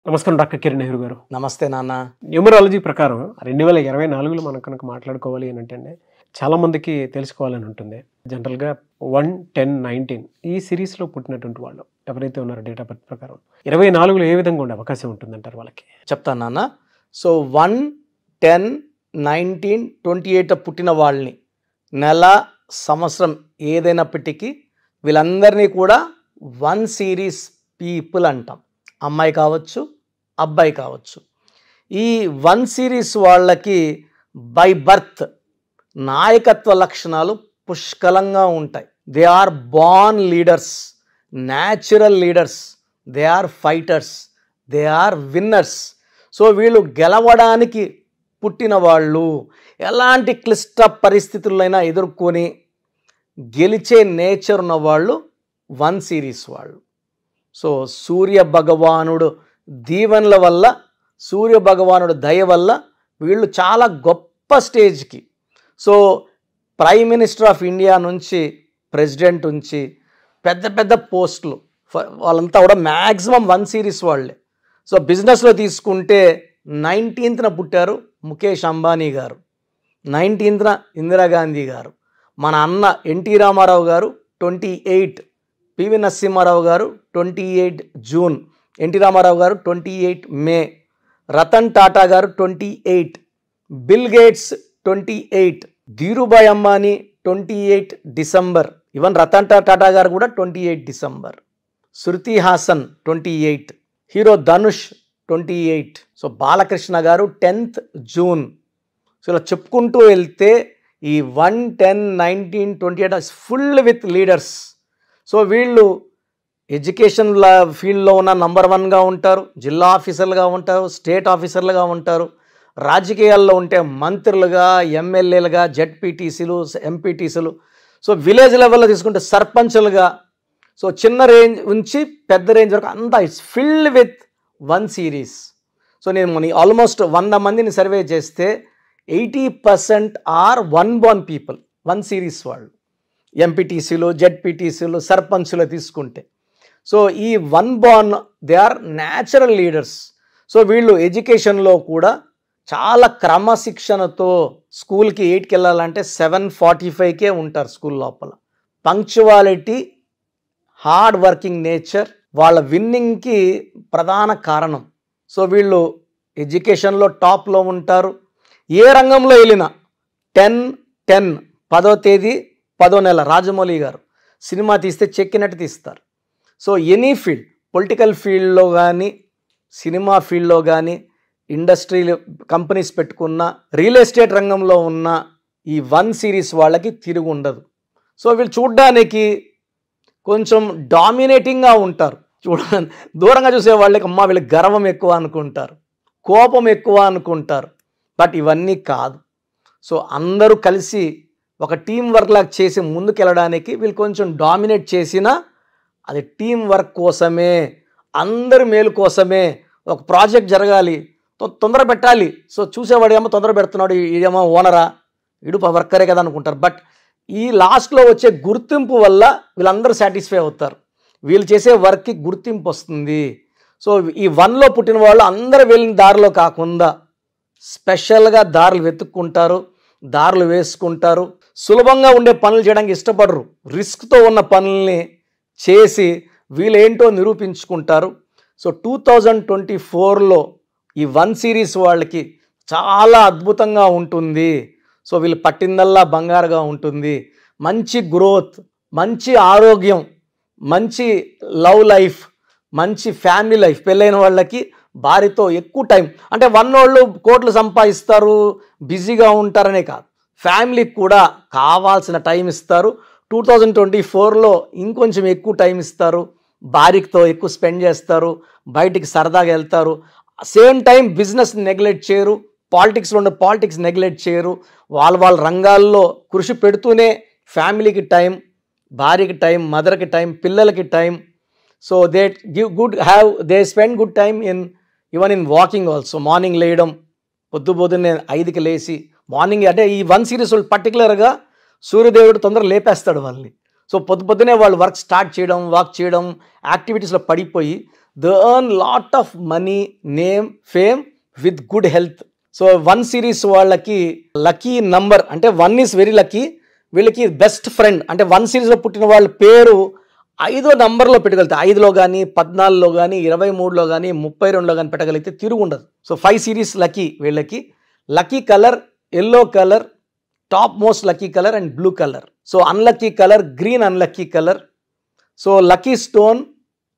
నమస్కారం డాక్టర్ కిరణ్ నెహ్రూ గారు. నమస్తే నాన్న. న్యూమరాలజీ ప్రకారం 2024లో మనం కనుక మాట్లాడుకోవాలి అని అంటే చాలా మందికి తెలుసుకోవాలని ఉంటుంది. జనరల్గా 1, 10, 19 ఈ సిరీస్లో పుట్టినటువంటి వాళ్ళు ఎవరైతే ఉన్నారో డేట్ ఆఫ్ బర్త్ ప్రకారం 24లో ఏ విధంగా ఉండే అవకాశం ఉంటుందంటారు వాళ్ళకి? చెప్తాను నాన్న. సో 1, 10, 19, 28 పుట్టిన వాళ్ళని నెల సంవత్సరం ఏదైనప్పటికీ వీళ్ళందరినీ కూడా 1 సిరీస్ పీపుల్ అంటాం. అమ్మాయి కావచ్చు, అబ్బాయి కావచ్చు. ఈ 1 సిరీస్ వాళ్ళకి బై బర్త్ నాయకత్వ లక్షణాలు పుష్కలంగా ఉంటాయి. They are born leaders, natural leaders, they are fighters, they are winners. So వీళ్ళు గెలవడానికి పుట్టిన వాళ్ళు, ఎలాంటి క్లిష్ట పరిస్థితులైనా ఎదుర్కొని గెలిచే నేచర్ ఉన్న వాళ్ళు 1 సిరీస్ వాళ్ళు. సో సూర్య భగవానుడు దీవెనల వల్ల, సూర్య భగవానుడు దయ వల్ల వీళ్ళు చాలా గొప్ప స్టేజ్కి, so prime minister of India నుంచి ప్రెసిడెంట్ నుంచి పెద్ద పెద్ద పోస్టులు వాళ్ళంతా కూడా మ్యాక్సిమం 1 సిరీస్ వాళ్ళే. సో బిజినెస్లో తీసుకుంటే 19th పుట్టారు ముఖేష్ అంబానీ గారు, 19th ఇందిరాగాంధీ గారు, మన అన్న ఎన్టీ రామారావు గారు 28, పివి నరసింహారావు గారు 28 జూన్, ఎన్టీ రామారావు గారు 28 మే, రతన్ టాటా గారు 28, Bill Gates 28, Dhirubhai Ambani 28 December, even Ratan Tata గారు కూడా 28 December, Shruti Haasan 28, hero Dhanush 28, so Balakrishna గారు 10th జూన్. సో ఇలా చెప్పుకుంటూ వెళ్తే ఈ 1, 10, 19, 28 ఫుల్ విత్ లీడర్స్. సో వీళ్ళు ఎడ్యుకేషన్ ఫీల్డ్లో ఉన్న నంబర్ 1గా ఉంటారు, జిల్లా ఆఫీసర్లుగా ఉంటారు, స్టేట్ ఆఫీసర్లుగా ఉంటారు, రాజకీయాల్లో ఉంటే మంత్రులుగా, ఎమ్మెల్యేలుగా, జెడ్పీటీసీలు, ఎంపీటీసీలు, సో విలేజ్ లెవెల్లో తీసుకుంటే సర్పంచులుగా, సో చిన్న రేంజ్ నుంచి పెద్ద రేంజ్ వరకు అంతా it's filled with 1 series. So నేను ఆల్మోస్ట్ 100 మందిని సర్వే చేస్తే 80% ఆర్ 1 born పీపుల్, 1 సిరీస్ వాళ్ళు. ఎంపీటీసీలు, జెడ్పీటీసీలు, సర్పంచులు తీసుకుంటే సో ఈ 1 born they are natural leaders. So వీళ్ళు ఎడ్యుకేషన్లో కూడా చాలా క్రమశిక్షణతో, స్కూల్కి 8కి వెళ్ళాలంటే 7:45కే ఉంటారు స్కూల్ లోపల. పంక్చువాలిటీ, హార్డ్ వర్కింగ్ నేచర్ వాళ్ళ విన్నింగ్కి ప్రధాన కారణం. సో వీళ్ళు ఎడ్యుకేషన్లో టాప్లో ఉంటారు. ఏ రంగంలో వెళ్ళినా 10/10 10వ తేదీ 10వ నెల రాజమౌళి గారు సినిమా తీస్తే చెక్కినట్టు తీస్తారు. సో ఎనీ ఫీల్డ్, పొలిటికల్ ఫీల్డ్లో కానీ, సినిమా ఫీల్డ్లో కానీ, ఇండస్ట్రీ కంపెనీస్ పెట్టుకున్న, రియల్ ఎస్టేట్ రంగంలో ఉన్న ఈ 1 సిరీస్ వాళ్ళకి తిరుగు ఉండదు. సో వీళ్ళు చూడ్డానికి కొంచెం డామినేటింగ్గా ఉంటారు. దూరంగా చూసే వాళ్ళకి అమ్మ వీళ్ళకి గర్వం ఎక్కువ అనుకుంటారు, కోపం ఎక్కువ అనుకుంటారు. బట్ ఇవన్నీ కాదు. సో అందరూ కలిసి ఒక టీం వర్క్ లాగా చేసి ముందుకెళ్ళడానికి వీళ్ళు కొంచెం డామినేట్ చేసినా అది టీం వర్క్ కోసమే, అందరి మేలు కోసమే. ఒక ప్రాజెక్ట్ జరగాలి, తొందర పెట్టాలి. సో చూసేవాడు ఏమో తొందర పెడుతున్నాడు, ఇదేమో ఓనరా, ఇడు వర్కరే కదా అనుకుంటారు. బట్ ఈ లాస్ట్లో వచ్చే గుర్తింపు వల్ల వీళ్ళందరూ సాటిస్ఫై అవుతారు. వీళ్ళు చేసే వర్క్కి గుర్తింపు వస్తుంది. సో ఈ 1లో పుట్టిన వాళ్ళు అందరూ వెళ్ళిన దారిలో కాకుండా స్పెషల్గా దారులు వెతుక్కుంటారు, దారులు వేసుకుంటారు. సులభంగా ఉండే పనులు చేయడానికి ఇష్టపడరు, రిస్క్తో ఉన్న పనుల్ని చేసి వీళ్ళేంటో నిరూపించుకుంటారు. సో 2024లో ఈ 1 సిరీస్ వాళ్ళకి చాలా అద్భుతంగా ఉంటుంది. సో వీళ్ళు పట్టిందల్లా బంగారుగా ఉంటుంది. మంచి గ్రోత్, మంచి ఆరోగ్యం, మంచి లవ్ లైఫ్, మంచి ఫ్యామిలీ లైఫ్. పెళ్ళైన వాళ్ళకి భార్యతో ఎక్కువ టైం, అంటే 1 వాళ్ళు కోట్లు సంపాదిస్తారు, బిజీగా ఉంటారనే కాదు, ఫ్యామిలీకి కూడా కావాల్సిన టైం ఇస్తారు. 2024లో ఇంకొంచెం ఎక్కువ టైం ఇస్తారు, భార్యతో ఎక్కువ స్పెండ్ చేస్తారు, బయటికి సరదాగా వెళ్తారు. సేమ్ టైం బిజినెస్ నెగ్లెక్ట్ చేయరు, పాలిటిక్స్లో ఉండే పాలిటిక్స్ నెగ్లెక్ట్ చేయరు. వాళ్ళ రంగాల్లో కృషి పెడుతూనే ఫ్యామిలీకి టైం, భార్యకి టైం, మదర్కి టైం, పిల్లలకి time. So they they spend good time even in walking also. Morning లేయడం, పొద్దున్నే 5కి లేచి మార్నింగ్, అంటే ఈ 1 సిరీస్ వాళ్ళు పర్టికులర్గా సూర్యదేవుడు తొందర లేపేస్తాడు వాళ్ళని. సో పొద్దునే వాళ్ళు వర్క్ స్టార్ట్ చేయడం, వాక్ చేయడం, యాక్టివిటీస్లో పడిపోయి they earn lot of money, name, fame with good health. So 1 series వాళ్ళకి లక్కీ నంబర్ అంటే 1 ఈస్ వెరీ లక్కీ. వీళ్ళకి బెస్ట్ ఫ్రెండ్ అంటే 1 సిరీస్లో పుట్టిన వాళ్ళ పేరు 5వ నంబర్లో పెట్టగలిగితే 5లో కానీ 14లో కానీ 23లో కానీ 32లో కానీ పెట్టగలిగితే తిరుగు ఉండదు. సో 5 సిరీస్ లక్కీ వీళ్ళకి. Lucky colour yellow colour, top most lucky colour and blue colour. So unlucky colour green, unlucky colour. So lucky stone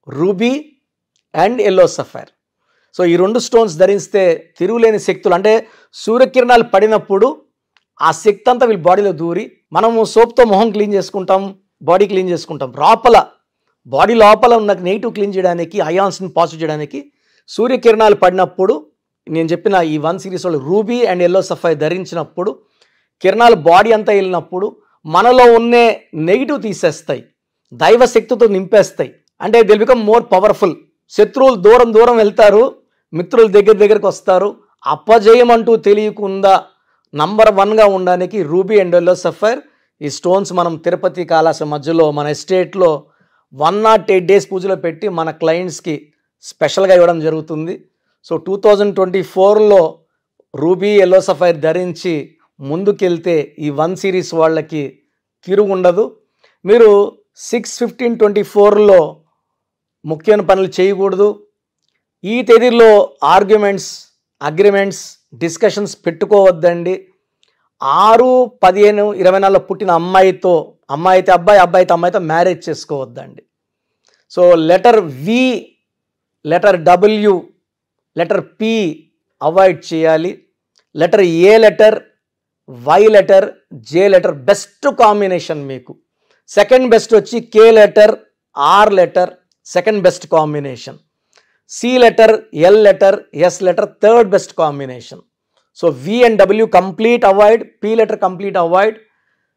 ruby and yellow sapphire. So ఈ 2 స్టోన్స్ ధరిస్తే తిరుగులేని శక్తులు అంటే సూర్యకిరణాలు పడినప్పుడు ఆ శక్తి అంతా వీళ్ళ బాడీలో దూరి, మనము సోప్తో మొహం క్లీన్ చేసుకుంటాం, బాడీ క్లీన్ చేసుకుంటాం, బాడీ లోపల ఉన్న నెగిటివ్ క్లీన్ చేయడానికి, అయాన్స్ని పాజిటివ్ చేయడానికి సూర్యకిరణాలు పడినప్పుడు నేను చెప్పిన ఈ 1 సిరీస్ వాళ్ళు రూబీ అండ్ ఎల్లో సఫైర్ ధరించినప్పుడు కిరణాలు బాడీ అంతా వెళ్ళినప్పుడు మనలో ఉన్నే నెగిటివ్ తీసేస్తాయి, దైవ శక్తితో నింపేస్తాయి. అంటే దిల్ బికమ్ మోర్ పవర్ఫుల్. శత్రువులు దూరం దూరం వెళ్తారు, మిత్రులు దగ్గరకు వస్తారు. అపజయం అంటూ తెలియకుండా నంబర్ 1గా ఉండడానికి రూబీ అండ్ ఎల్లో సఫైర్ ఈ స్టోన్స్ మనం తిరుపతి కాళాశ్రీ మధ్యలో మన ఎస్టేట్లో 108 days పూజలో పెట్టి మన క్లయింట్స్కి స్పెషల్గా ఇవ్వడం జరుగుతుంది. సో 2024లో రూబీ ఎల్లో సఫైర్ ధరించి ముందుకెళ్తే ఈ 1 సిరీస్ వాళ్ళకి తిరుగు ఉండదు. మీరు 6/15/24లో ముఖ్యమైన పనులు చేయకూడదు. ఈ తేదీల్లో ఆర్గ్యుమెంట్స్, అగ్రిమెంట్స్, డిస్కషన్స్ పెట్టుకోవద్దండి. 6/15/24లో పుట్టిన అమ్మాయితో, అమ్మాయి అయితే అబ్బాయి, అబ్బాయి అయితే అమ్మాయితో మ్యారేజ్ చేసుకోవద్దండి. So letter V, letter W, letter P avoid చేయాలి. Letter A letter, Y letter, J letter best combination మీకు. సెకండ్ బెస్ట్ వచ్చి K letter, R letter second best combination. C letter, L letter, S letter third best combination. So V and W complete avoid, P letter complete avoid.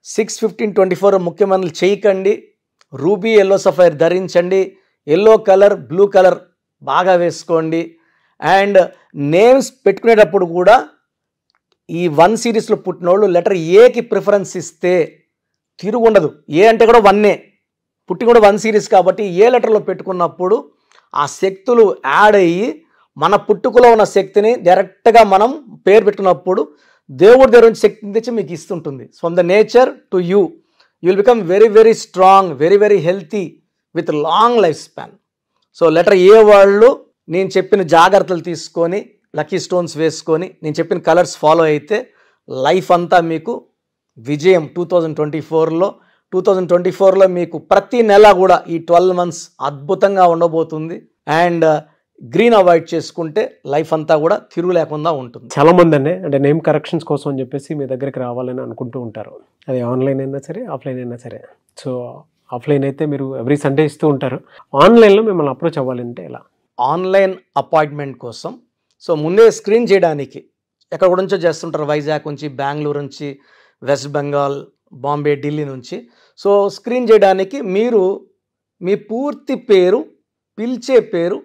6/15/24 ముఖ్యమైన చేయకండి. Ruby yellow sapphire ధరించండి. Yellow colour, blue colour బాగా వేసుకోండి. And names పెట్టుకునేటప్పుడు కూడా ఈ 1 సిరీస్లో పుట్టిన వాళ్ళు లెటర్ ఏకి ప్రిఫరెన్స్ ఇస్తే తిరుగుండదు. ఏ అంటే కూడా 1ఏ, పుట్టి కూడా 1 సిరీస్ కాబట్టి ఏ లెటర్లో పెట్టుకున్నప్పుడు ఆ శక్తులు యాడ్ అయ్యి మన పుట్టుకలో ఉన్న శక్తిని డైరెక్ట్గా మనం పేరు పెట్టుకున్నప్పుడు దేవుడి దగ్గర నుంచి శక్తిని తెచ్చి మీకు ఇస్తుంటుంది. From the nature to you will become very very strong, very very healthy with long life span. So letter A వాళ్ళు నేను చెప్పిన జాగ్రత్తలు తీసుకొని లక్కీ స్టోన్స్ వేసుకొని నేను చెప్పిన కలర్స్ ఫాలో అయితే లైఫ్ అంతా మీకు విజయం. 2024లో మీకు ప్రతి నెల కూడా ఈ 12 months అద్భుతంగా ఉండబోతుంది. అండ్ గ్రీన్ అవాయిడ్ చేసుకుంటే లైఫ్ అంతా కూడా తిరుగు లేకుండా ఉంటుంది. చాలా మంది అంటే నేమ్ కరెక్షన్స్ కోసం అని చెప్పేసి మీ దగ్గరికి రావాలని అనుకుంటూ ఉంటారు. అది ఆన్లైన్ అయినా సరే, ఆఫ్లైన్ అయినా సరే. సో ఆఫ్లైన్ అయితే మీరు ఎవ్రీ సండే ఇస్తూ ఉంటారు. ఆన్లైన్లో మిమ్మల్ని అప్రోచ్ అవ్వాలంటే ఎలా? ఆన్లైన్ అపాయింట్మెంట్ కోసం సో ముందే స్క్రీన్ చేయడానికి ఎక్కడ నుంచో చేస్తుంటారు, వైజాగ్ నుంచి, బెంగళూరు నుంచి, వెస్ట్ బెంగాల్, బాంబే, ఢిల్లీ నుంచి. సో స్క్రీన్ చేయడానికి మీరు మీ పూర్తి పేరు, పిలిచే పేరు,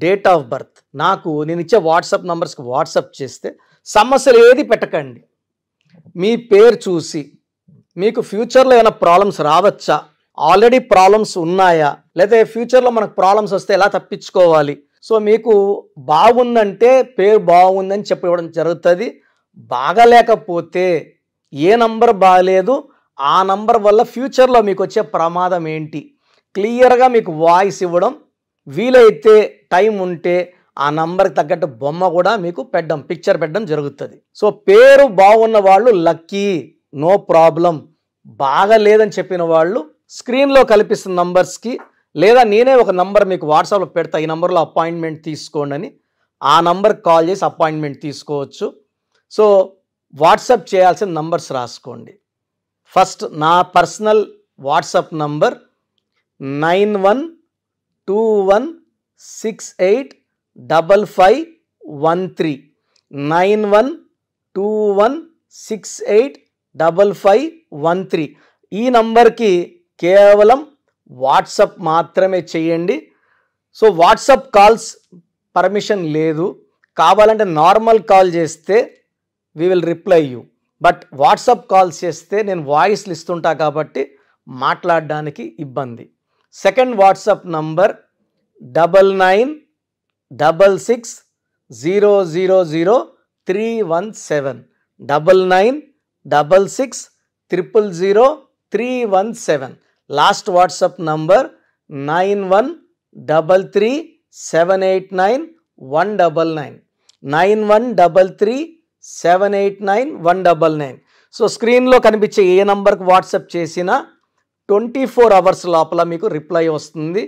డేట్ ఆఫ్ బర్త్ నాకు నేను ఇచ్చే వాట్సాప్ నంబర్స్కి వాట్సాప్ చేస్తే సమస్యలు ఏది పెట్టకండి. మీ పేరు చూసి మీకు ఫ్యూచర్లో ఏమైనా ప్రాబ్లమ్స్ రావచ్చా, ఆల్రెడీ ప్రాబ్లమ్స్ ఉన్నాయా, లేదా ఫ్యూచర్లో మనకు ప్రాబ్లమ్స్ వస్తే ఎలా తప్పించుకోవాలి. సో మీకు బాగుందంటే పేరు బాగుందని చెప్పడం జరుగుతుంది. బాగాలేకపోతే ఏ నంబర్ బాగాలేదు, ఆ నంబర్ వల్ల ఫ్యూచర్లో మీకు వచ్చే ప్రమాదం ఏంటి క్లియర్గా మీకు వాయిస్ ఇవ్వడం, వీలైతే టైం ఉంటే ఆ నంబర్కి తగ్గట్టు బొమ్మ కూడా మీకు పిక్చర్ పెట్టడం జరుగుతుంది. సో పేరు బాగున్న వాళ్ళు లక్కీ, నో ప్రాబ్లం. బాగా లేదని చెప్పిన వాళ్ళు స్క్రీన్లో కల్పిస్తున్న నంబర్స్కి, లేదా నేనే ఒక నంబర్ మీకు వాట్సాప్లో పెడతా, ఈ నంబర్లో అపాయింట్మెంట్ తీసుకోండి అని, ఆ నంబర్కి కాల్ చేసి అపాయింట్మెంట్ తీసుకోవచ్చు. సో వాట్సాప్ చేయాల్సిన నంబర్స్ రాసుకోండి. ఫస్ట్ నా పర్సనల్ వాట్సాప్ నంబర్ 9121685513 9121685513. ఈ నంబర్కి కేవలం వాట్సాప్ మాత్రమే చేయండి. సో వాట్సాప్ కాల్స్ పర్మిషన్ లేదు, కావాలంటే నార్మల్ కాల్ చేస్తే we will reply you. But WhatsApp calls చేస్తే నేను వాయిస్లు ఇస్తుంటా కాబట్టి మాట్లాడడానికి ఇబ్బంది. Second WhatsApp number 9966000317 9966000317. Last WhatsApp number 9133789199 9133789199. So స్క్రీన్లో కనిపించే ఏ నంబర్కి వాట్సాప్ చేసినా 24 అవర్స్ లోపల మీకు రిప్లై వస్తుంది.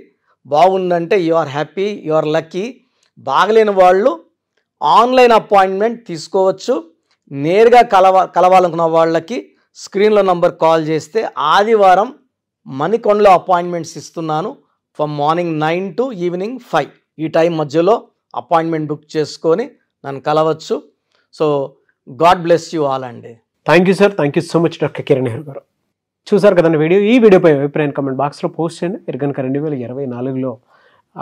బాగుందంటే you are happy, you are lucky. బాగలేని వాళ్ళు ఆన్లైన్ అపాయింట్మెంట్ తీసుకోవచ్చు. నేరుగా కలవాలనుకున్న వాళ్ళకి స్క్రీన్లో నంబర్ కాల్ చేస్తే ఆదివారం మణికొండలో అపాయింట్మెంట్స్ ఇస్తున్నాను. ఫ్రమ్ మార్నింగ్ 9 to ఈవినింగ్ 5 ఈ టైం మధ్యలో అపాయింట్మెంట్ బుక్ చేసుకొని నన్ను కలవచ్చు. So God bless you all అండి. Thank you sir, thank you so much doctor Kiran Nehru గారు. చూసారు కదండి వీడియో. ఈ వీడియోపై అభిప్రాయం కామెంట్ బాక్స్లో పోస్ట్ చేయండి. మీరు కనుక 2024లో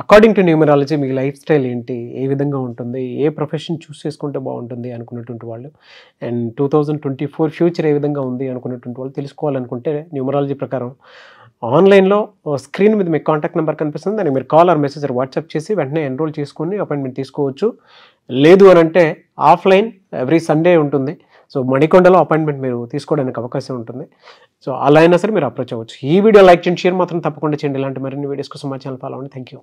అకార్డింగ్ టు న్యూమరాలజీ మీ లైఫ్ స్టైల్ ఏంటి, ఏ విధంగా ఉంటుంది, ఏ ప్రొఫెషన్ చూస్ చేసుకుంటే బాగుంటుంది అనుకున్నటువంటి వాళ్ళు, అండ్ 2024 ఫ్యూచర్ ఏ విధంగా ఉంది అనుకున్నటువంటి వాళ్ళు తెలుసుకోవాలనుకుంటే న్యూమరాలజీ ప్రకారం ఆన్లైన్లో స్క్రీన్ మీద మీకు కాంటాక్ట్ నెంబర్ కనిపిస్తుంది. దానికి మీరు కాల్ ఆర్ మెసేజ్ వాట్సాప్ చేసి వెంటనే ఎన్రోల్ చేసుకొని అపాయింట్మెంట్ తీసుకోవచ్చు. లేదు అని అంటే ఆఫ్లైన్ ఎవ్రీ సండే ఉంటుంది. సో మణికొండలో అపాయింట్మెంట్ మీరు తీసుకోవడానికి అవకాశం ఉంటుంది. సో అలా అయినా సరే మీరు అప్రోచ్ అవ్వచ్చు. ఈ వీడియో లైక్ చేయండి, షేర్ మాత్రం తప్పకుండా చేయండి. ఇలాంటి మరిన్ని వీడియోస్ కోసం మా ఛానల్ ఫాలో అవ్వండి. Thank you.